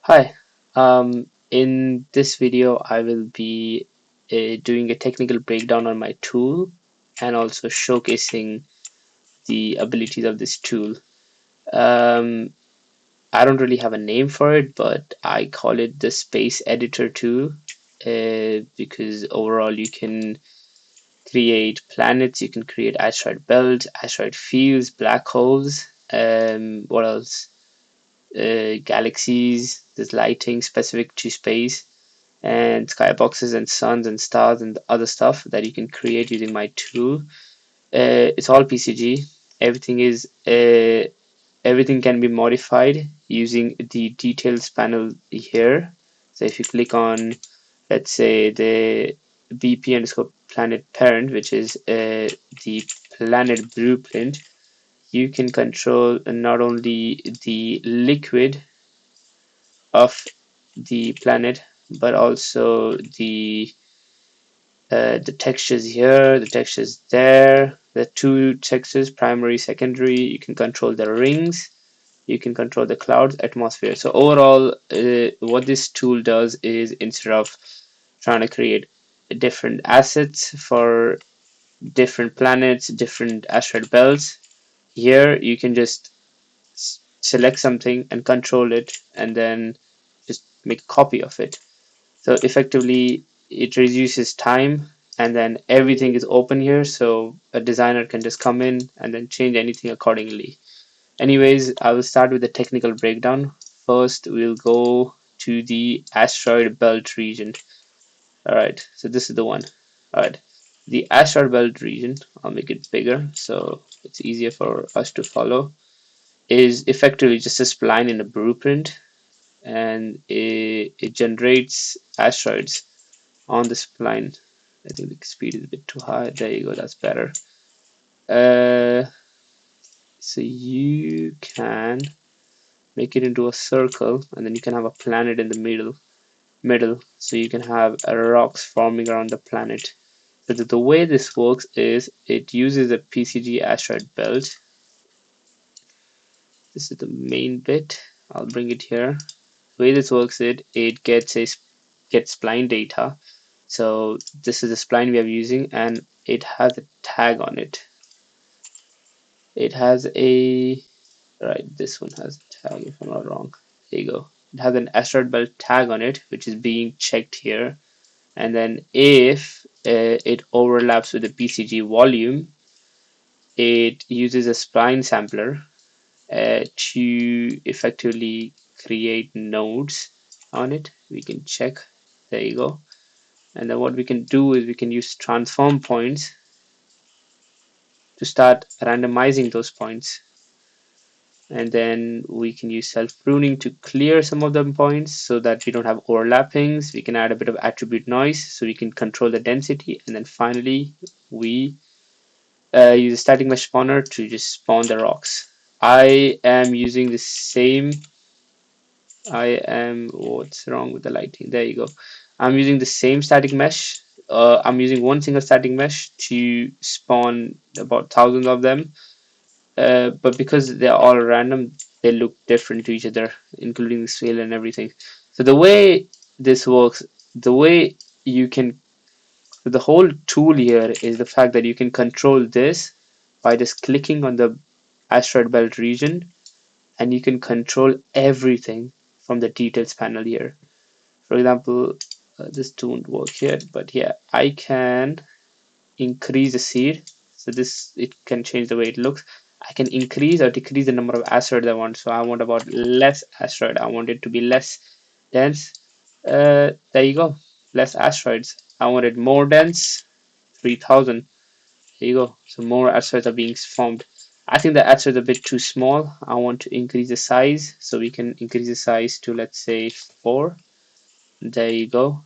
Hi, in this video, I will be doing a technical breakdown on my tool and also showcasing the abilities of this tool. Um, I don't really have a name for it, but I call it the Space Editor tool because overall you can create planets, you can create asteroid belts, asteroid fields, black holes. What else? Galaxies, there's lighting specific to space and skyboxes and suns and stars and other stuff that you can create using my tool. It's all PCG. Everything is everything can be modified using the details panel here. So if you click on, let's say, the BP underscore planet parent, which is the planet blueprint, you can control not only the liquid of the planet but also the textures here, the textures there, the two textures, primary, secondary. You can control the rings, you can control the clouds, atmosphere. So overall, what this tool does is instead of trying to create different assets for different planets, different asteroid belts, here you can just select something and control it, and then just make a copy of it. So effectively, it reduces time, and then everything is open here, so a designer can just come in and then change anything accordingly. Anyways, I will start with the technical breakdown. First, we'll go to the asteroid belt region. All right, so this is the one. All right, the asteroid belt region, I'll make it bigger so it's easier for us to follow, is effectively just a spline in a blueprint, and it generates asteroids on the spline. I think the speed is a bit too high. There you go, that's better. Uh, so you can make it into a circle, and then you can have a planet in the middle. So you can have rocks forming around the planet. So the way this works is it uses a PCG asteroid belt. This is the main bit. I'll bring it here. The way this works, it gets spline data. So this is the spline we are using, and it has a tag on it. It has a right. This one has a tag. If I'm not wrong, there you go. It has an asteroid belt tag on it, which is being checked here. And then if it overlaps with the PCG volume, it uses a spline sampler to effectively create nodes on it. We can check. There you go. And then what we can do is we can use transform points to start randomizing those points. And then we can use self pruning to clear some of the points so that we don't have overlappings. We can add a bit of attribute noise so we can control the density. And then finally, we use a static mesh spawner to just spawn the rocks. I am using the same. What's wrong with the lighting? There you go. I'm using the same static mesh. I'm using one single static mesh to spawn about thousands of them. But because they're all random, they look different to each other, including the scale and everything. So the way this works, the way you can, so the whole tool here is the fact that you can control this by just clicking on the asteroid belt region, and you can control everything from the details panel here. For example, this won't work yet, but yeah, I can increase the seed. So this, it can change the way it looks. I can increase or decrease the number of asteroids I want. So I want about less asteroid. I want it to be less dense. There you go, less asteroids. I want it more dense, 3000. There you go. So more asteroids are being formed. I think the asteroid is a bit too small. I want to increase the size. So we can increase the size to, let's say, 4. There you go.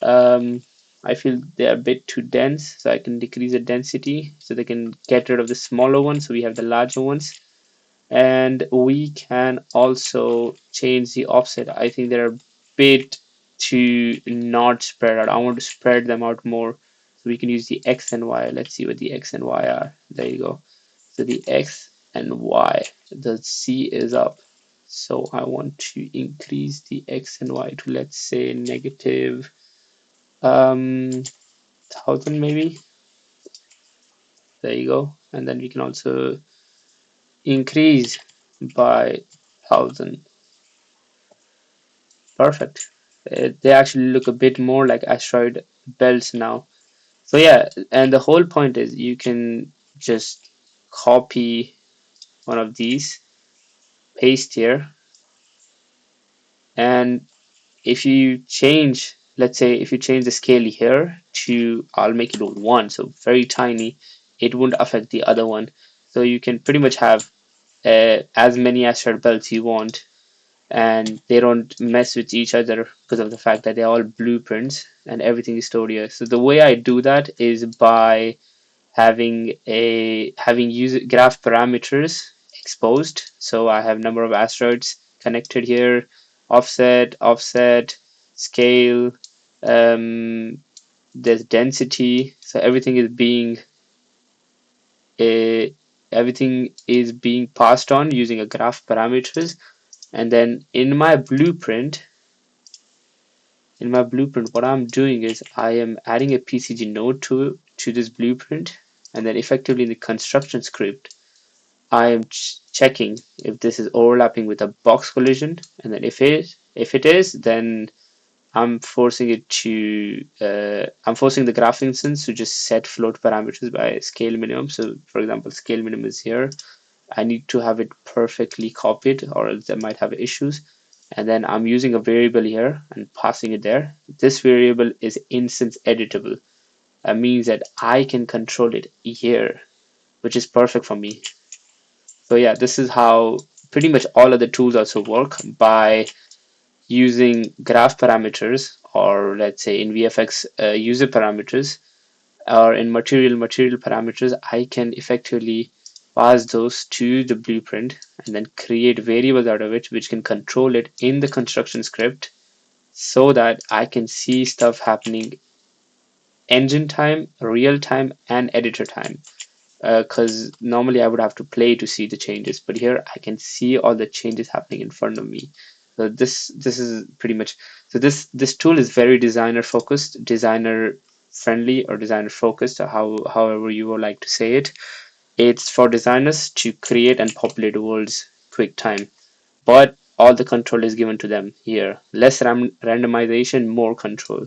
Um, I feel they're a bit too dense, so I can decrease the density so they can get rid of the smaller ones. So we have the larger ones, and we can also change the offset. I think they're a bit too not spread out. I want to spread them out more. So we can use the X and Y. Let's see what the X and Y are. There you go. So the X and Y, the C is up. So I want to increase the x and y to, let's say, negative 1000 maybe. There you go. And then we can also increase by 1000. Perfect. They actually look a bit more like asteroid belts now. So yeah, and the whole point is you can just copy one of these, paste here, and if you change, let's say if you change the scale here to, I'll make it 1, so very tiny, it won't affect the other one. So you can pretty much have as many asteroid belts you want, and they don't mess with each other because of the fact that they're all blueprints and everything is stored here. So the way I do that is by having user graph parameters exposed. So I have number of asteroids connected here, offset, scale, um, there's density. So uh, everything is being passed on using a graph parameters. And then in my blueprint, what I'm doing is I am adding a PCG node to this blueprint, and then effectively in the construction script, I am checking if this is overlapping with a box collision, and then if it is, then I'm forcing the graph instance to just set float parameters by scale minimum. So for example, scale minimum is here. I need to have it perfectly copied, or else I might have issues. And then I'm using a variable here and passing it there. This variable is instance editable. That means that I can control it here, which is perfect for me. So yeah, this is how pretty much all of the tools also work, by using graph parameters, or let's say in VFX user parameters, or in material parameters. I can effectively pass those to the blueprint and then create variables out of it which can control it in the construction script, so that I can see stuff happening engine time, real time, and editor time. Because normally I would have to play to see the changes, but here I can see all the changes happening in front of me. So this is pretty much, so this tool is very designer focused, designer friendly, or designer focused, or however you would like to say it. It's for designers to create and populate worlds quick time, but all the control is given to them here. Less randomization, more control.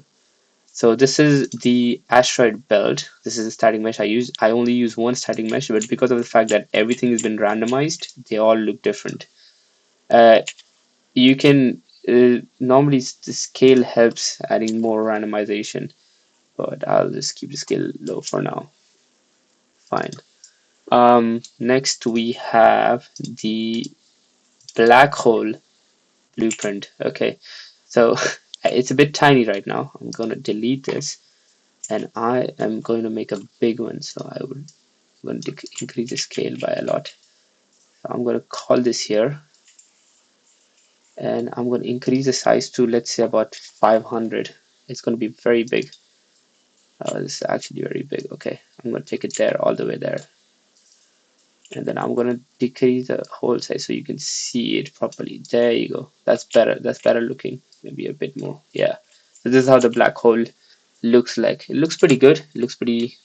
So this is the asteroid belt. This is a static mesh I use. I only use one static mesh, but because of the fact that everything has been randomized, they all look different. Uh, you can normally the scale helps adding more randomization, but I'll just keep the scale low for now. Fine. Next we have the black hole blueprint. Okay, so it's a bit tiny right now. I'm gonna delete this, and I am going to make a big one. So I'm going to increase the scale by a lot. So I'm going to call this here, and I'm going to increase the size to, let's say, about 500. It's going to be very big. This is actually very big. Okay, I'm going to take it there, all the way there. And then I'm going to decrease the whole size so you can see it properly. There you go. That's better. That's better looking. Maybe a bit more. Yeah. So this is how the black hole looks like. It looks pretty good. It looks pretty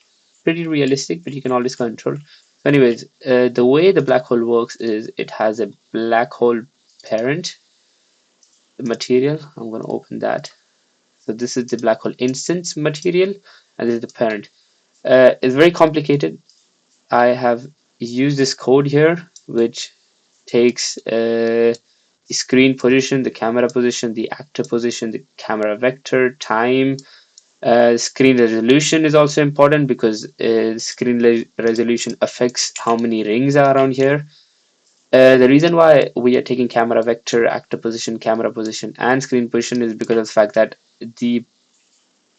realistic, but you can always control. So anyways, the way the black hole works is it has a black hole parent material. I'm going to open that. So this is the black hole instance material, and this is the parent. It's very complicated. I have used this code here, which takes the screen position, the camera position, the actor position, the camera vector, time. Screen resolution is also important, because screen resolution affects how many rings are around here. The reason why we are taking camera vector, actor position, camera position, and screen position is because of the fact that the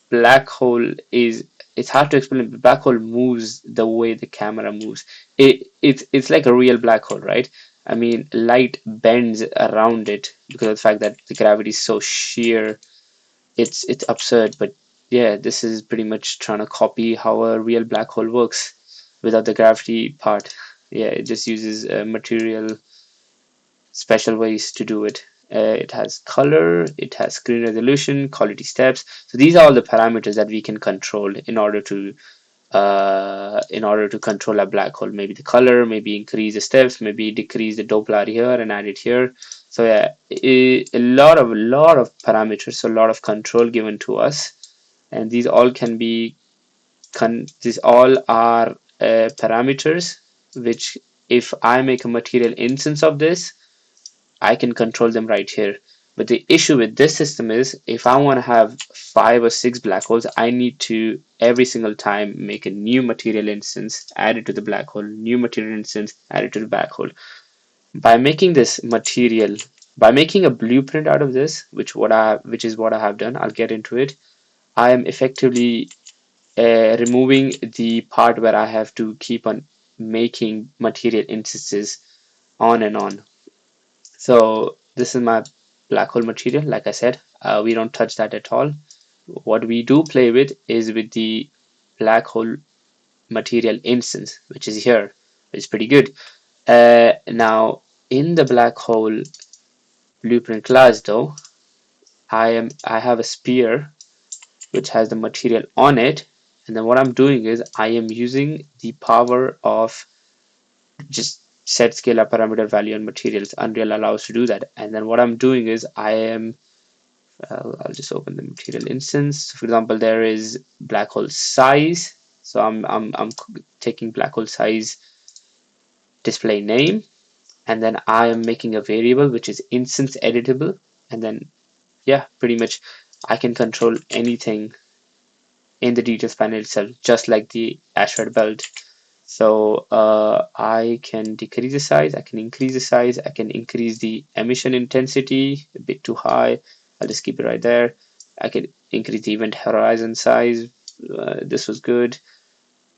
black hole is, it's hard to explain. The black hole moves the way the camera moves. It's like a real black hole, right? I mean, light bends around it because of the fact that the gravity is so sheer. It's absurd, but yeah, this is pretty much trying to copy how a real black hole works without the gravity part. Yeah, it just uses material special ways to do it. It has color, it has screen resolution, quality steps. So these are all the parameters that we can control in order to control a black hole. Maybe the color, maybe increase the steps, maybe decrease the Doppler here and add it here. So yeah, a lot of parameters, so a lot of control given to us, and these all can be these all are parameters which, if I make a material instance of this, I can control them right here. But the issue with this system is if I want to have 5 or 6 black holes, I need to every single time make a new material instance, add it to the black hole, new material instance, add it to the black hole. By making this material, by making a blueprint out of this, which is what I have done, I'll get into it. I am effectively removing the part where I have to keep on making material instances on and on. So this is my black hole material. Like I said, we don't touch that at all. What we do play with is with the black hole material instance, which is here, which is pretty good. Now, in the black hole blueprint class, though, I have a sphere which has the material on it, and then what I'm doing is I am using the power of just set scalar parameter value on materials. Unreal allows to do that, and then what I'm doing is I'll just open the material instance. So for example, there is black hole size. So I'm taking black hole size display name, and then I am making a variable which is instance editable, and then yeah, pretty much I can control anything in the details panel itself, just like the asteroid belt. So I can decrease the size, I can increase the size, I can increase the emission intensity a bit too high. I'll just keep it right there. I can increase the event horizon size. This was good.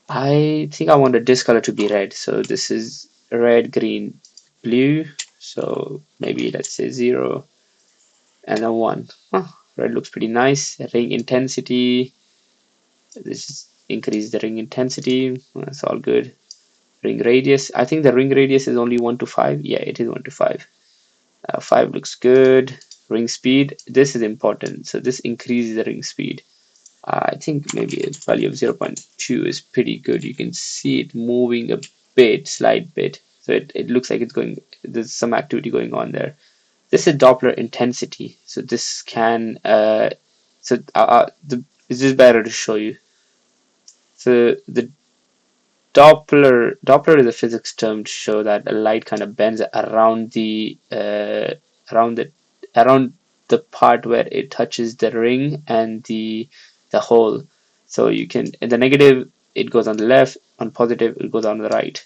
I think I want the discolor to be red. So this is red, green, blue. So maybe let's say 0 and a 1. Huh, red looks pretty nice. Ring intensity. This is increase the ring intensity. That's all good. Ring radius. I think the ring radius is only 1 to 5. Yeah, it is 1 to 5. 5 looks good. Ring speed. This is important. So this increases the ring speed. I think maybe a value of 0.2 is pretty good. You can see it moving a bit, slight bit. So it looks like it's going, there's some activity going on there. This is Doppler intensity. So this can, it's just better to show you. So the Doppler is a physics term to show that a light kind of bends around the around the part where it touches the ring and the hole. So you can, in the negative it goes on the left, on positive it goes on the right.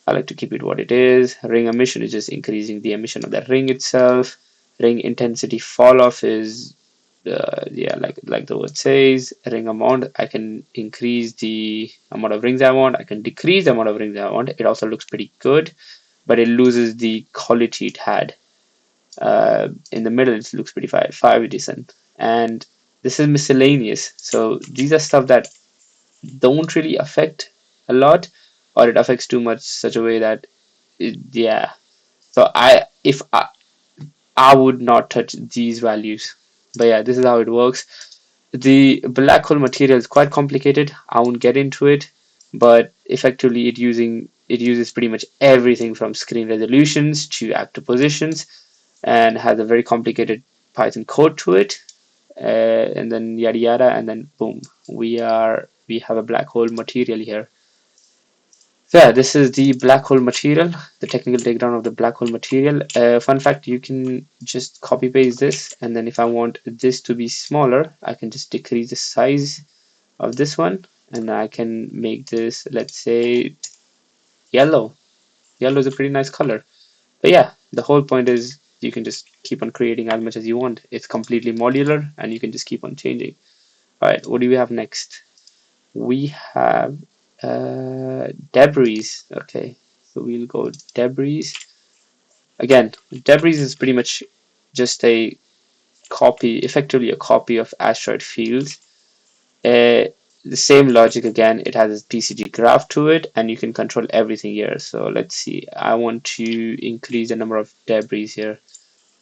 I like to keep it what it is. Ring emission is just increasing the emission of the ring itself. Ring intensity fall off is yeah, like the word says. Ring amount, I can increase the amount of rings I want, I can decrease the amount of rings I want. It also looks pretty good, but it loses the quality it had. In the middle it looks pretty five decent. And this is miscellaneous, so these are stuff that don't really affect a lot, or it affects too much such a way that yeah. So I would not touch these values, but yeah, this is how it works. The black hole material is quite complicated. I won't get into it, but effectively it uses pretty much everything from screen resolutions to active positions, and has a very complicated Python code to it, and then yada yada, and then boom, we have a black hole material here. So yeah, this is the black hole material, the technical breakdown of the black hole material. Fun fact, you can just copy paste this, and then if I want this to be smaller, I can just decrease the size of this one, and I can make this, let's say, yellow. Yellow is a pretty nice color. But yeah, the whole point is you can just keep on creating as much as you want. It's completely modular, and you can just keep on changing. All right, what do we have next? We have debris. Okay, so we'll go debris. Again, debris is pretty much just a copy, effectively a copy of asteroid fields. Uh, the same logic again. It has a PCG graph to it, and you can control everything here. So let's see. I want to increase the number of debris here.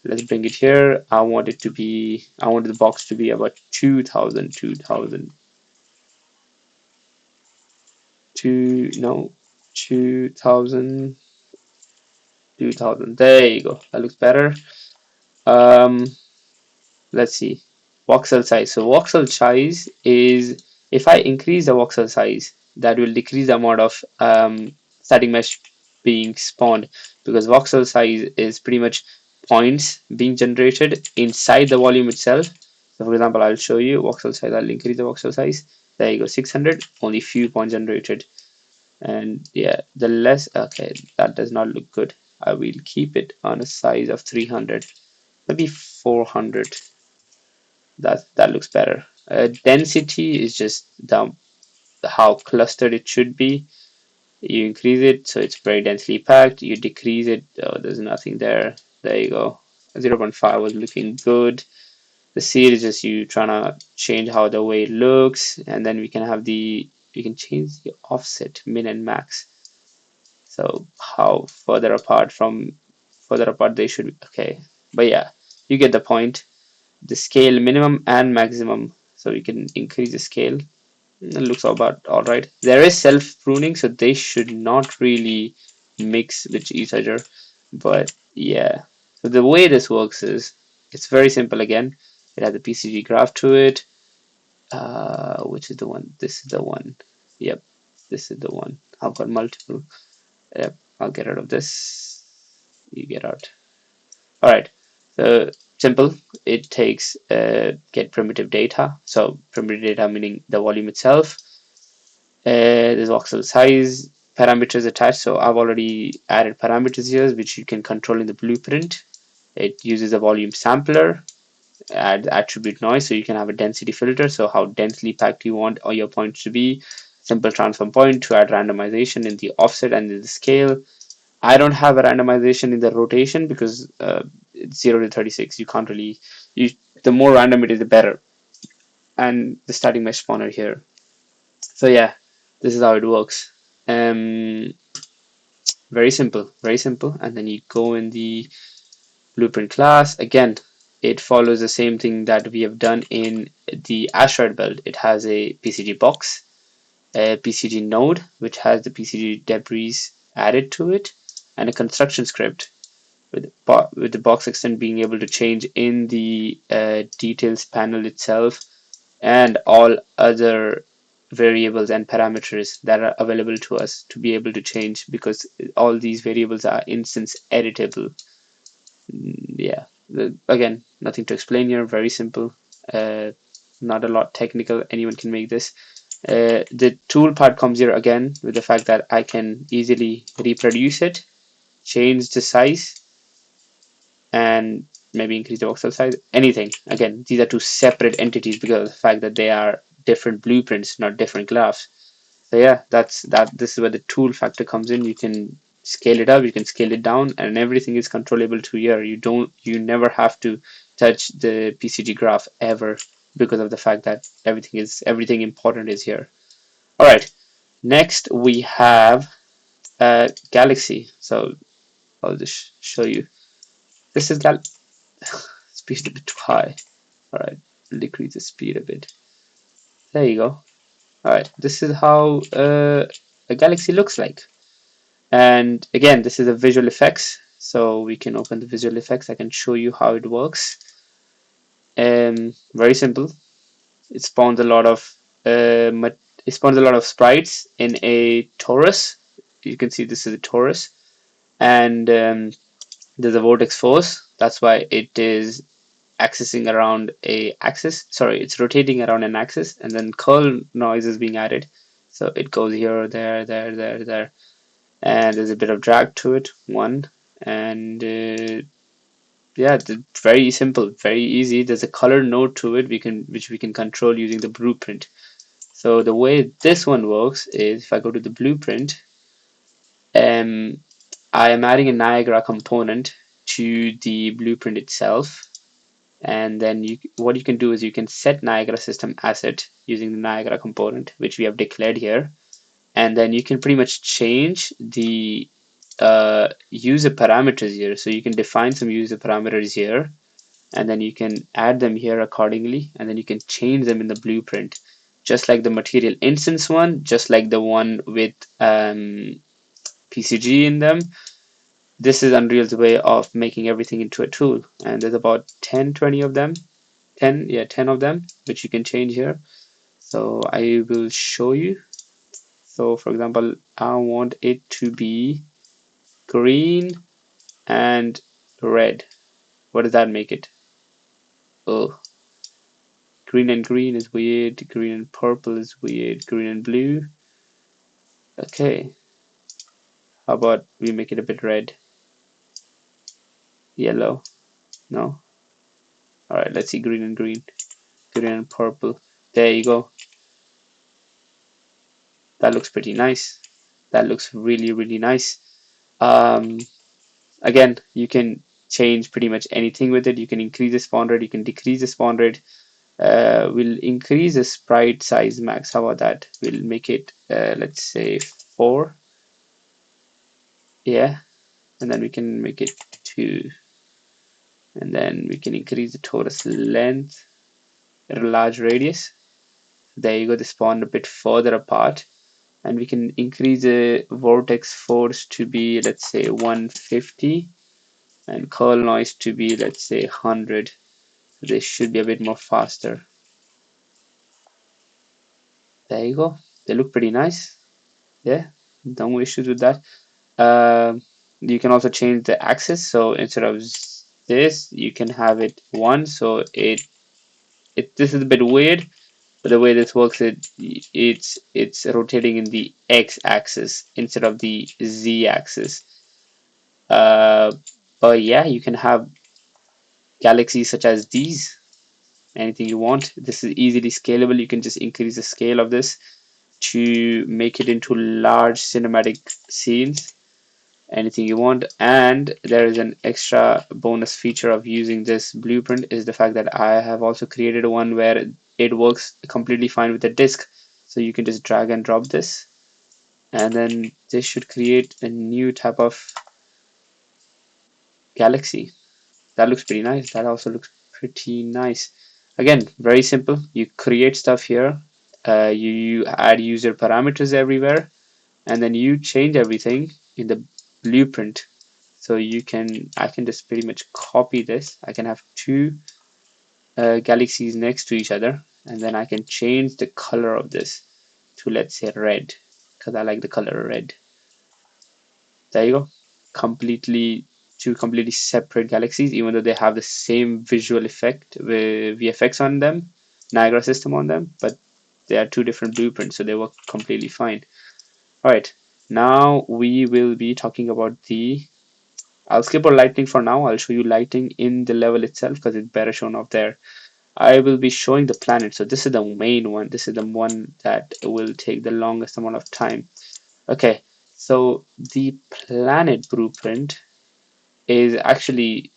Let's bring it here. I want it to be. I want the box to be about 2,000, 2,000, 2. No, 2,000, 2,000. There you go. That looks better. Um, let's see. Voxel size. So voxel size is, if I increase the voxel size, that will decrease the amount of static mesh being spawned, because voxel size is pretty much points being generated inside the volume itself. So for example, I'll show you voxel size. I'll increase the voxel size. There you go, 600. Only few points generated. And yeah, the less, okay, that does not look good. I will keep it on a size of 300, maybe 400. That looks better. Density is just how clustered it should be. You increase it so it's very densely packed. You decrease it, oh, there's nothing there. There you go. 0.5 was looking good. The seed is just you trying to change how the way it looks, and then we can have we can change the offset min and max. So how further apart they should be. Okay, but yeah, you get the point. The scale minimum and maximum, so we can increase the scale. It looks about all right. There is self pruning, so they should not really mix with each other, but yeah. So the way this works is it's very simple. Again, it has a PCG graph to it. Which is the one? This is the one. Yep, this is the one. I've got multiple. Yep, I'll get out of this. You get out. All right. So simple. It takes get primitive data. So primitive data meaning the volume itself. There's voxel size parameters attached. So I've already added parameters here, which you can control in the blueprint. It uses a volume sampler, add attribute noise, so you can have a density filter. So how densely packed you want all your points to be. Simple transform point to add randomization in the offset and in the scale. I don't have a randomization in the rotation because it's 0 to 36. You can't really, the more random it is, the better. And the static mesh spawner here. So yeah, this is how it works. Um, very simple, very simple. And then you go in the blueprint class. Again, it follows the same thing that we have done in the asteroid build. It has a PCG box, a PCG node, which has the PCG debris added to it, and a construction script with the box extent being able to change in the details panel itself, and all other variables and parameters that are available to us to be able to change, because all these variables are instance editable. Yeah, again, nothing to explain here, very simple, uh, not a lot technical, anyone can make this. The tool part comes here again with the fact that I can easily reproduce it, change the size, and maybe increase the voxel size, anything. Again, these are two separate entities because of the fact that they are different blueprints, not different graphs. So yeah, this is where the tool factor comes in. You can scale it up, you can scale it down, and everything is controllable to here. You never have to touch the PCG graph ever, because of the fact that everything important is here. All right, next we have Galaxy. So I'll just show you. This is Gal speed a bit too high. All right, decrease the speed a bit. There you go. All right, this is how a Galaxy looks like. And again, this is the visual effects. So we can open the visual effects. I can show you how it works. Very simple. It spawns a lot of sprites in a torus. You can see this is a torus, and there's a vortex force. That's why it is accessing around a axis. Sorry, it's rotating around an axis, and then curl noise is being added. So it goes here, there, there, there, there, and there's a bit of drag to it. One, and yeah, very simple, very easy. There's a color node to it which we can control using the blueprint. So the way this one works is, if I go to the blueprint, um, I am adding a Niagara component to the blueprint itself. And then what you can do is you can set Niagara system asset using the Niagara component, which we have declared here. And then you can pretty much change the user parameters here. So you can define some user parameters here, and then you can add them here accordingly, and then you can change them in the blueprint, just like the material instance one, just like the one with PCG in them. This is Unreal's way of making everything into a tool, and there's about 10, 20 of them. 10, yeah, 10 of them, which you can change here. So I will show you. So for example, I want it to be green and red. What does that make it? Oh, green and green is weird. Green and purple is weird. Green and blue. Okay, how about we make it a bit red? Yellow? No? Alright, let's see green and green. Green and purple. There you go. That looks pretty nice. That looks really, really nice. Um, Again, you can change pretty much anything with it. You can increase the spawn rate, you can decrease the spawn rate. We'll increase the sprite size max. How about that? We'll make it, let's say 4. Yeah, and then we can make it 2. And then we can increase the torus length at a large radius. There you go, they spawn a bit further apart. And we can increase the vortex force to be, let's say, 150, and curl noise to be, let's say, 100. They should be a bit more faster. There you go. They look pretty nice. Yeah, no issues with that. You can also change the axis. So instead of this, you can have it 1. So this is a bit weird, but the way this works, it's rotating in the x-axis instead of the z-axis. Uh, but yeah, you can have galaxies such as these. Anything you want. This is easily scalable. You can just increase the scale of this to make it into large cinematic scenes. Anything you want. And there is an extra bonus feature of using this blueprint is the fact that I have also created one where it works completely fine with the disk. So you can just drag and drop this, and then this should create a new type of galaxy. That looks pretty nice. That also looks pretty nice. Again, very simple. You create stuff here. You add user parameters everywhere, and then you change everything in the blueprint. So I can just pretty much copy this. I can have 2 galaxies next to each other, and then I can change the color of this to, let's say, red, because I like the color red. There you go. Completely 2 completely separate galaxies, even though they have the same visual effect with VFX on them, Niagara system on them, but they are 2 different blueprints, so they work completely fine. All right, now we will be talking about I'll skip over lighting for now. I'll show you lighting in the level itself because it's better shown up there. I will be showing the planet. So this is the main one. This is the one that will take the longest amount of time. Okay, so the planet blueprint is actually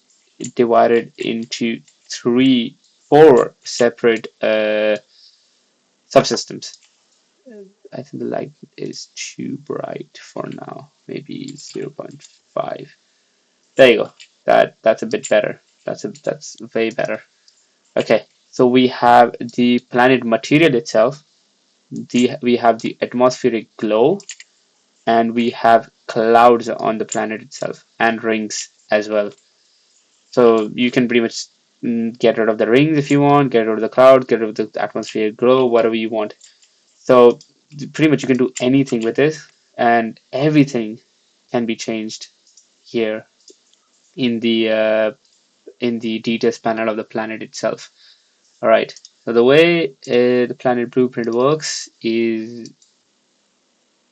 divided into 4 separate subsystems. I think the light is too bright for now. Maybe 0.5. There you go. That's a bit better. That's way better. Okay, so we have the planet material itself. We have the atmospheric glow, and we have clouds on the planet itself, and rings as well. So you can pretty much get rid of the rings if you want, get rid of the cloud, get rid of the atmospheric glow, whatever you want. So pretty much you can do anything with this, and everything can be changed here in the details panel of the planet itself. All right. So the way the planet blueprint works is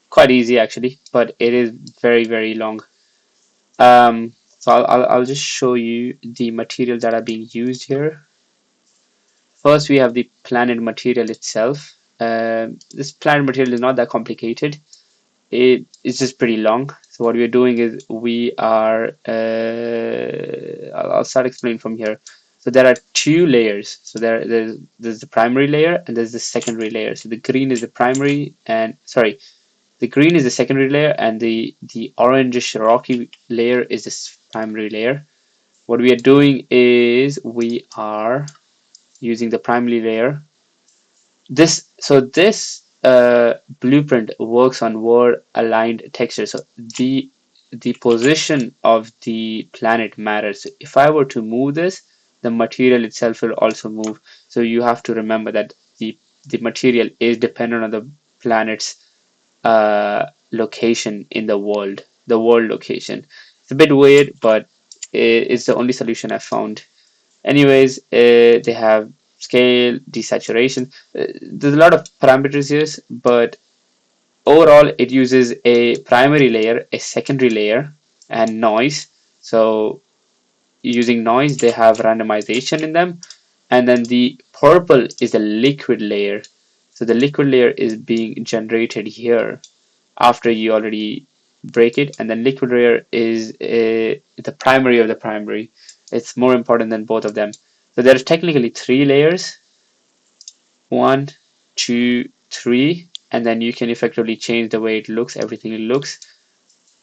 quite easy actually, but it is very, very long. So I'll just show you the materials that are being used here. First, we have the planet material itself. This planet material is not that complicated. It's just pretty long. So what we're doing is we are I'll start explaining from here. So there are two layers. So there's the primary layer and there's the secondary layer. So the green is the primary, and sorry, the green is the secondary layer, and the orangish rocky layer is this primary layer. What we are doing is we are using the primary layer. This blueprint works on world aligned texture. So the position of the planet matters. So if I were to move this, the material itself will also move. So you have to remember that the material is dependent on the planet's location in the world location. It's a bit weird, but it's the only solution I found. Anyways, they have scale, desaturation. There's a lot of parameters here, but overall, it uses a primary layer, a secondary layer, and noise. So using noise, they have randomization in them. And then the purple is the liquid layer. So the liquid layer is being generated here after you already break it, and then liquid layer is the primary of the primary. It's more important than both of them. So there's technically three layers, one, two, three, and then you can effectively change the way it looks, everything it looks.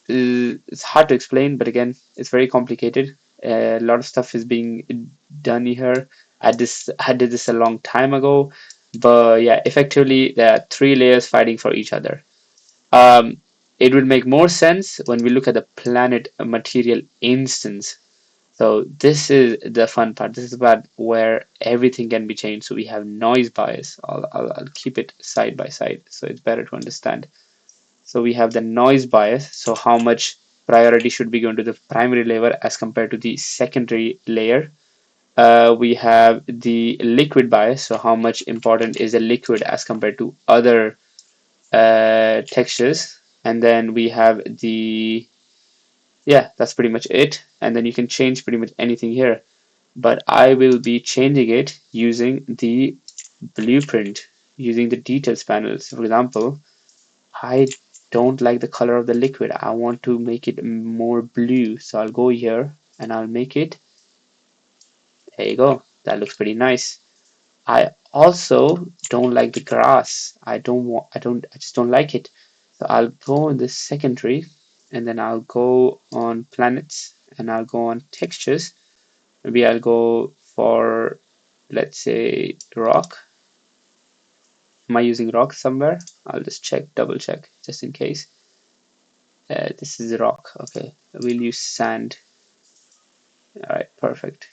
It's hard to explain, but again, it's very complicated. A lot of stuff is being done here. I did this a long time ago, but yeah, effectively there are three layers fighting for each other. Um, it will make more sense when we look at the planet material instance. So this is the fun part. This is about where everything can be changed. So we have noise bias. I'll keep it side by side so it's better to understand. So we have the noise bias. So how much priority should be given to the primary layer as compared to the secondary layer. We have the liquid bias. So how much important is the liquid as compared to other textures. And then we have the, yeah, that's pretty much it. And then you can change pretty much anything here, but I will be changing it using the blueprint, using the details panel. So for example, I don't like the color of the liquid. I want to make it more blue. So I'll go here and I'll make it, there you go. That looks pretty nice. I also don't like the grass. I just don't like it. So I'll go in the secondary, and then I'll go on planets, and I'll go on textures. Maybe I'll go for, let's say, rock. Am I using rock somewhere? I'll just check, double check, just in case. This is rock. Okay, we'll use sand. All right, perfect.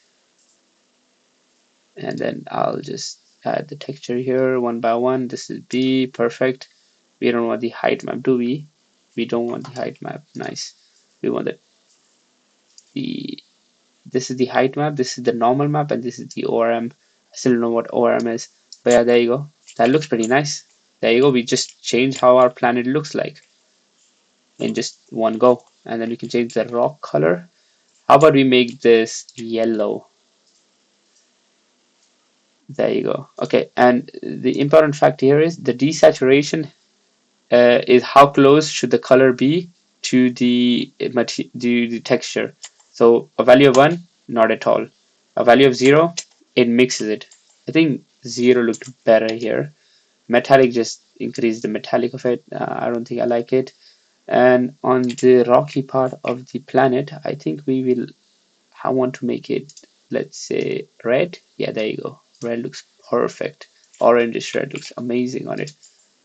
And then I'll just add the texture here one by one. This is B, perfect. We don't want the height map, do we? We don't want the height map. Nice. We want the this is the height map, this is the normal map, and this is the ORM. I still don't know what ORM is, but yeah, there you go. That looks pretty nice. There you go. We just changed how our planet looks like in just one go, and then we can change the rock color. How about we make this yellow? There you go. Okay, and the important fact here is the desaturation is how close should the color be to the texture. So a value of 1, not at all. A value of 0, it mixes it. I think 0 looked better here. Metallic just increased the metallic of it. I don't think I like it. And on the rocky part of the planet, I think I want to make it, let's say, red. Yeah, there you go. Red looks perfect. Orangish red looks amazing on it.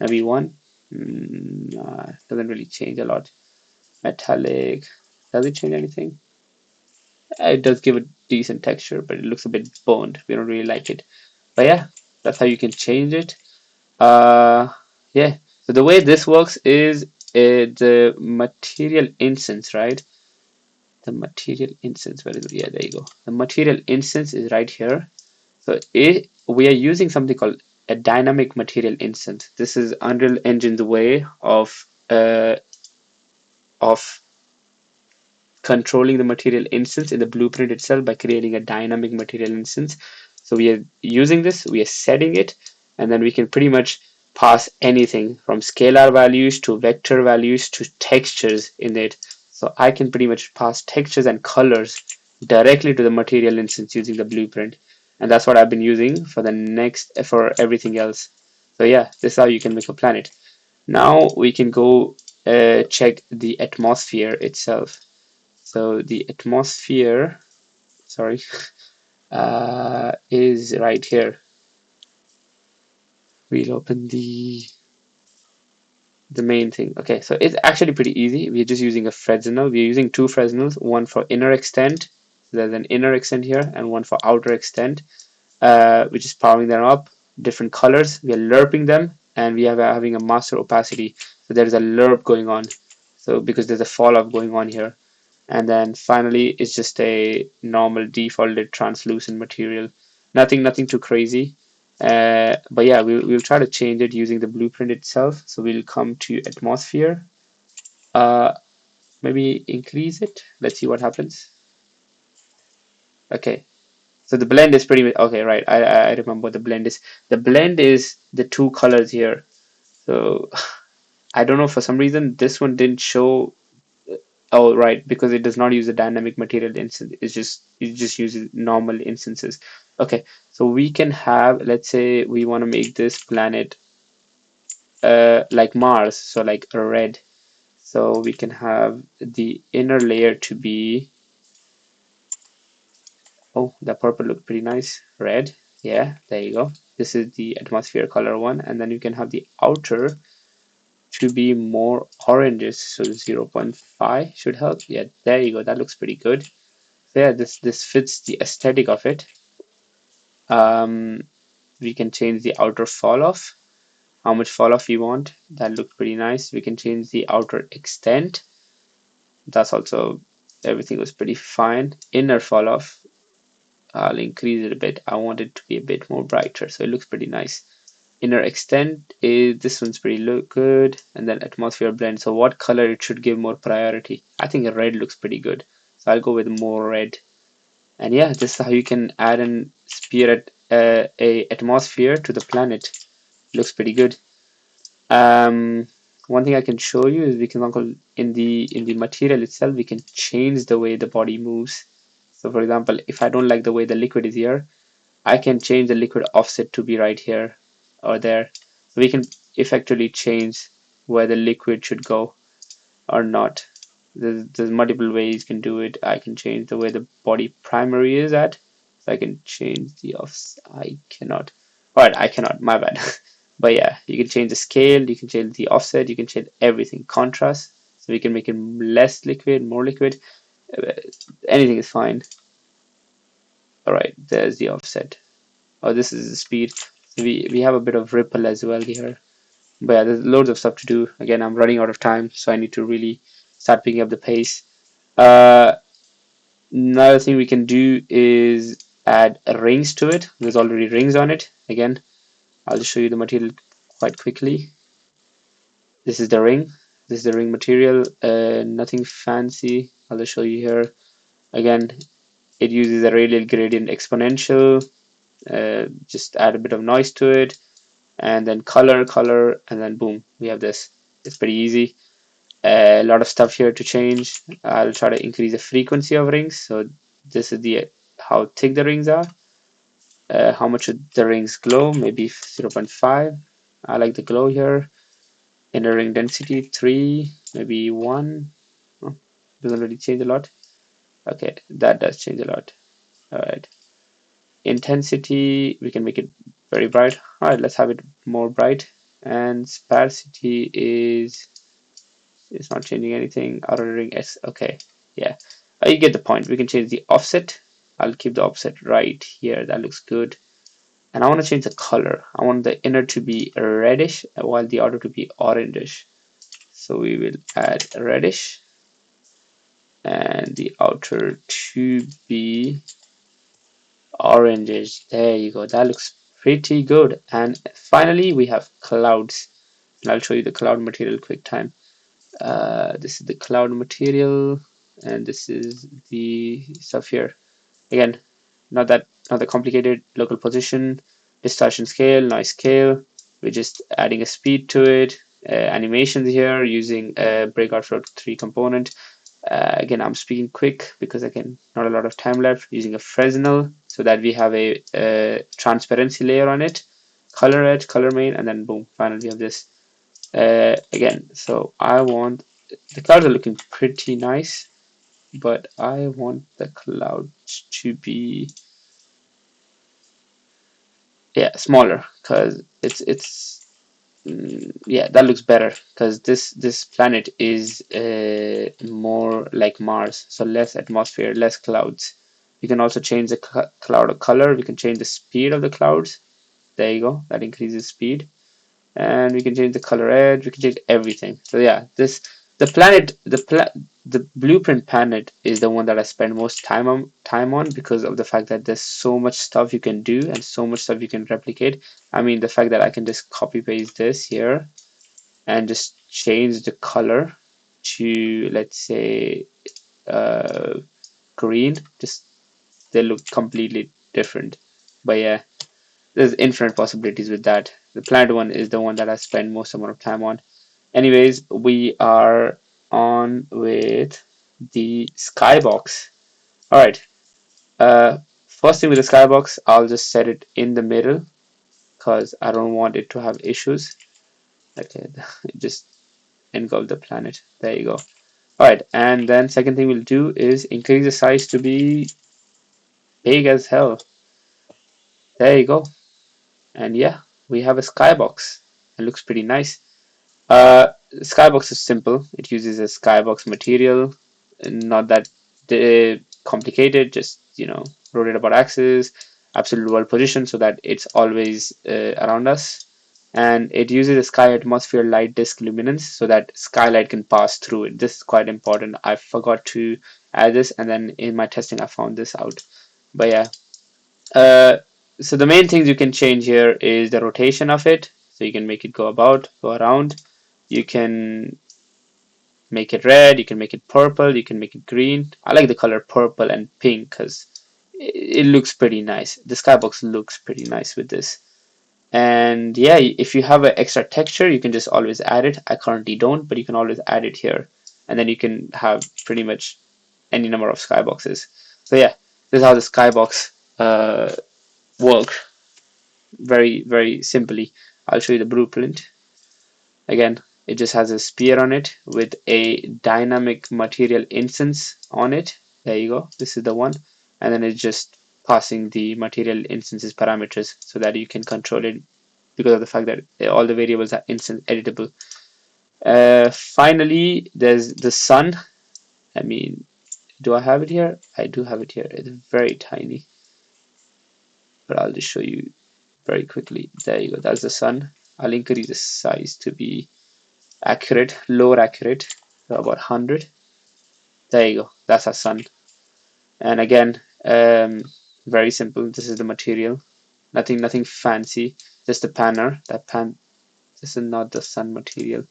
Maybe 1. Doesn't really change a lot. Metallic, does it change anything? It does give a decent texture, but it looks a bit burned. We don't really like it. But yeah, that's how you can change it. Uh, yeah. So the way this works is the material instance, right? The material instance, where is it? Yeah, there you go. The material instance is right here. So we are using something called a dynamic material instance. This is Unreal Engine's way of controlling the material instance in the blueprint itself by creating a dynamic material instance. So we are using this, we are setting it, and then we can pretty much pass anything from scalar values to vector values to textures in it. So I can pretty much pass textures and colors directly to the material instance using the blueprint. And that's what I've been using for the next for everything else. So yeah, this is how you can make a planet. Now we can go check the atmosphere itself. So the atmosphere, sorry, is right here. We'll open the main thing. Okay, so it's actually pretty easy. We're just using a Fresnel. We're using two Fresnels, one for inner extent. There's an inner extent here and one for outer extent, which is powering them up. Different colors. We are lerping them, and we are having a master opacity. So there's a lerp going on. So because there's a fall off going on here. And then finally, it's just a normal defaulted translucent material. Nothing too crazy. But yeah, we'll try to change it using the blueprint itself. So we'll come to atmosphere. Uh, Maybe increase it. Let's see what happens. Okay, so the blend is pretty much okay, right? I remember what the blend is. The blend is the two colors here. So I don't know, for some reason this one didn't show. Oh, right, because it does not use a dynamic material instance. It just uses normal instances. Okay, so we can have, let's say we want to make this planet like Mars, so like a red. So we can have the inner layer to be, oh, the purple look pretty nice. Red, yeah, there you go. This is the atmosphere color one, and then you can have the outer to be more oranges, so 0.5 should help. Yeah, there you go. That looks pretty good. So yeah, this fits the aesthetic of it. Um, we can change the outer fall off, how much fall off we want. That looked pretty nice. We can change the outer extent. That's also, everything was pretty fine. Inner fall off, I'll increase it a bit. I want it to be a bit more brighter, so it looks pretty nice. Inner extent is, this one's pretty look good, and then atmosphere blend. So what color it should give more priority? I think red looks pretty good, so I'll go with more red. And yeah, this is how you can add an spirit a atmosphere to the planet. Looks pretty good. Um, One thing I can show you is we can uncle in the material itself, we can change the way the body moves. So for example, if I don't like the way the liquid is here, I can change the liquid offset to be right here or there. So we can effectively change where the liquid should go or not. There's multiple ways you can do it. I can change the way the body primary is at. So I can change the offset. I cannot. Alright, I cannot. My bad. But yeah, you can change the scale. You can change the offset. You can change everything. Contrast. So we can make it less liquid, more liquid. Uh, Anything is fine. Alright, there's the offset. Oh, this is the speed. So we have a bit of ripple as well here. But yeah, there's loads of stuff to do. Again, I'm running out of time, so I need to really start picking up the pace. Uh, Another thing we can do is add rings to it. There's already rings on it. Again, I'll just show you the material quite quickly. This is the ring. This is the ring material. Nothing fancy. I'll just show you here. Again, it uses a radial gradient exponential. Just add a bit of noise to it, and then color, and then boom, we have this. It's pretty easy. A lot of stuff here to change. I'll try to increase the frequency of rings. So this is the how thick the rings are. How much should the rings glow? Maybe 0.5. I like the glow here. Inner ring density 3, maybe 1. Oh, doesn't really change a lot. Okay, that does change a lot. All right. Intensity, we can make it very bright. All right, let's have it more bright. And sparsity is, it's not changing anything. Outer ring S. Okay, yeah, you get the point. We can change the offset. I'll keep the offset right here. That looks good. And I want to change the color. I want the inner to be reddish while the outer to be orangish. So we will add reddish and the outer to be orangish. There you go. That looks pretty good. And finally, we have clouds. And I'll show you the cloud material quick time. This is the cloud material, and this is the stuff here. Again, not that complicated. Local position, distortion scale, noise scale. We're just adding a speed to it. Animations here using breakout flow 3 component. Again, I'm speaking quick because again, not a lot of time left. Using a Fresnel so that we have a transparency layer on it, color edge, color main, and then boom, finally we have this. Again, so I want the clouds are looking pretty nice, but I want the clouds to be smaller because yeah, that looks better because this planet is more like Mars, so less atmosphere, less clouds. We can also change the cloud color. We can change the speed of the clouds. There you go. That increases speed, and we can change the color edge. We can change everything. So yeah, this the planet the blueprint planet is the one that I spend most time on because of the fact that there's so much stuff you can do and so much stuff you can replicate. I mean, the fact that I can just copy paste this here and just change the color to, let's say, uh, green, just they look completely different. But yeah, there's infinite possibilities with that. The planet one is the one that I spend most amount of time on. Anyways, we are on with the skybox. All right. First thing with the skybox, I'll just set it in the middle because I don't want it to have issues. Okay, just engulf the planet. There you go. Alright, and then second thing we'll do is increase the size to be big as hell. There you go. And yeah, we have a skybox. It looks pretty nice. Skybox is simple. It uses a skybox material, not that complicated. Just rotate about axis, absolute world position, so that it's always around us. And it uses a sky atmosphere light disk luminance, so that skylight can pass through it. This is quite important. I forgot to add this, and then in my testing, I found this out. But yeah, uh, so the main things you can change here is the rotation of it. So you can make it go about, go around. You can make it red, you can make it purple, you can make it green. I like the color purple and pink because it looks pretty nice. The skybox looks pretty nice with this. And yeah, if you have an extra texture, you can just always add it. I currently don't, but you can always add it here. And then you can have pretty much any number of skyboxes. So yeah, this is how the skybox work very, very simply. I'll show you the blueprint. Again, it just has a sphere on it with a dynamic material instance on it. There you go. This is the one. And then it's just passing the material instances parameters so that you can control it because of the fact that all the variables are instant editable. Finally, there's the sun. I mean, do I have it here? I do have it here. It's very tiny, but I'll just show you very quickly. There you go. That's the sun. I'll increase the size to be accurate, lower accurate, so about 100. There you go. That's our sun. And again, very simple. This is the material. Nothing fancy. Just a panner. That pan. This is not the sun material.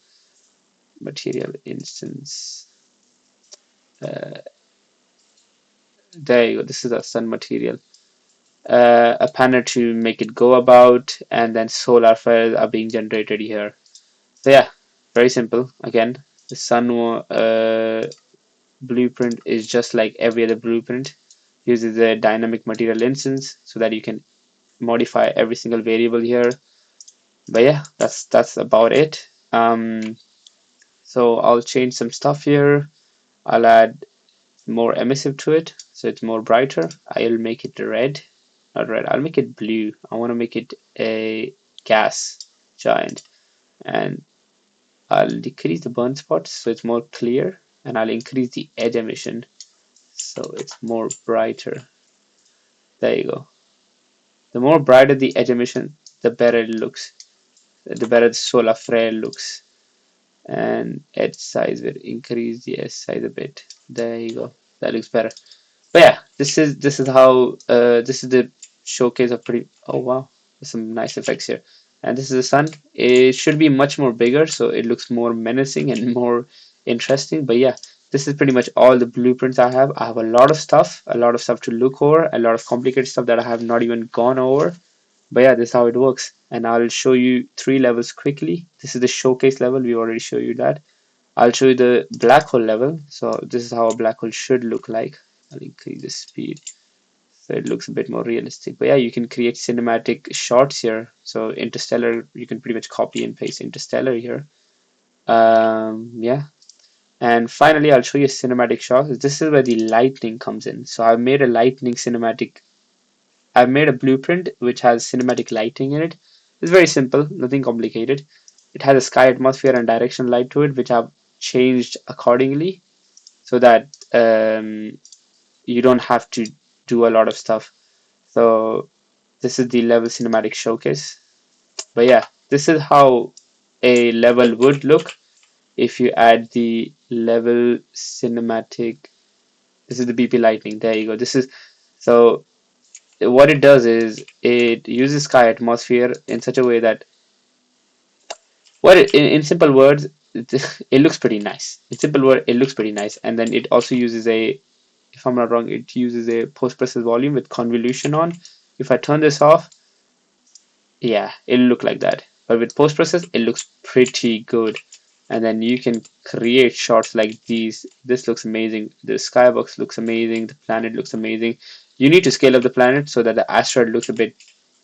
Material instance. Uh, there you go. This is the sun material. A panner to make it go about, and then solar flares are being generated here. So yeah, very simple. Again, the sun blueprint is just like every other blueprint. Uses a dynamic material instance so that you can modify every single variable here. But yeah, that's about it. So I'll change some stuff here. I'll add more emissive to it so it's more brighter. I'll make it red, not red. I'll make it blue. I want to make it a gas giant, and I'll decrease the burn spots so it's more clear, and I'll increase the edge emission so it's more brighter. There you go. The more brighter the edge emission, the better it looks. The better the solar flare looks. And edge size will increase the edge size a bit. There you go. That looks better. But yeah, this is how this is the showcase of pretty. Oh wow, there's some nice effects here. And this is the sun. It should be much more bigger, so it looks more menacing and more interesting. But yeah, this is pretty much all the blueprints I have. I have a lot of stuff to look over, a lot of complicated stuff that I have not even gone over. But yeah, this is how it works. And I'll show you 3 levels quickly. This is the showcase level. We already showed you that. I'll show you the black hole level. So this is how a black hole should look like. I'll increase the speed so it looks a bit more realistic. But yeah, you can create cinematic shots here. So Interstellar, you can pretty much copy and paste Interstellar here. Yeah. And finally, I'll show you a cinematic shot. This is where the lightning comes in. So I've made a lightning cinematic. I've made a blueprint which has cinematic lighting in it. It's very simple, nothing complicated. It has a sky atmosphere and direction light to it, which I've changed accordingly so that you don't have to do a lot of stuff. So this is the level cinematic showcase. But yeah, this is how a level would look if you add the level cinematic. This is the BP lightning. There you go. This is so what it does is it uses sky atmosphere in such a way that in simple words it looks pretty nice. In simple word, it looks pretty nice, and then it also uses a, if I'm not wrong, it uses a post process volume with convolution on. If I turn this off, yeah, it'll look like that. But with post process, it looks pretty good. And then you can create shots like these. This looks amazing. The skybox looks amazing. The planet looks amazing. You need to scale up the planet so that the asteroid looks a bit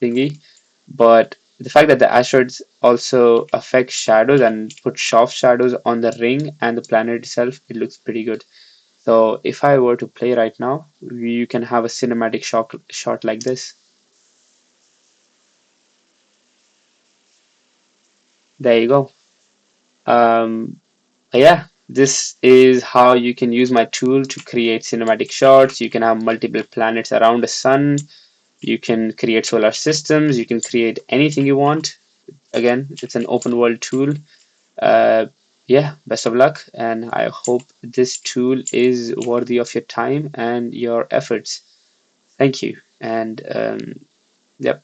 thingy. But the fact that the asteroids also affect shadows and put soft shadows on the ring and the planet itself, it looks pretty good. So if I were to play right now, you can have a cinematic shot like this. There you go. Um, yeah, this is how you can use my tool to create cinematic shots. You can have multiple planets around the sun. You can create solar systems. You can create anything you want. Again, it's an open world tool. Uh, yeah, best of luck, and I hope this tool is worthy of your time and your efforts. Thank you, and yep.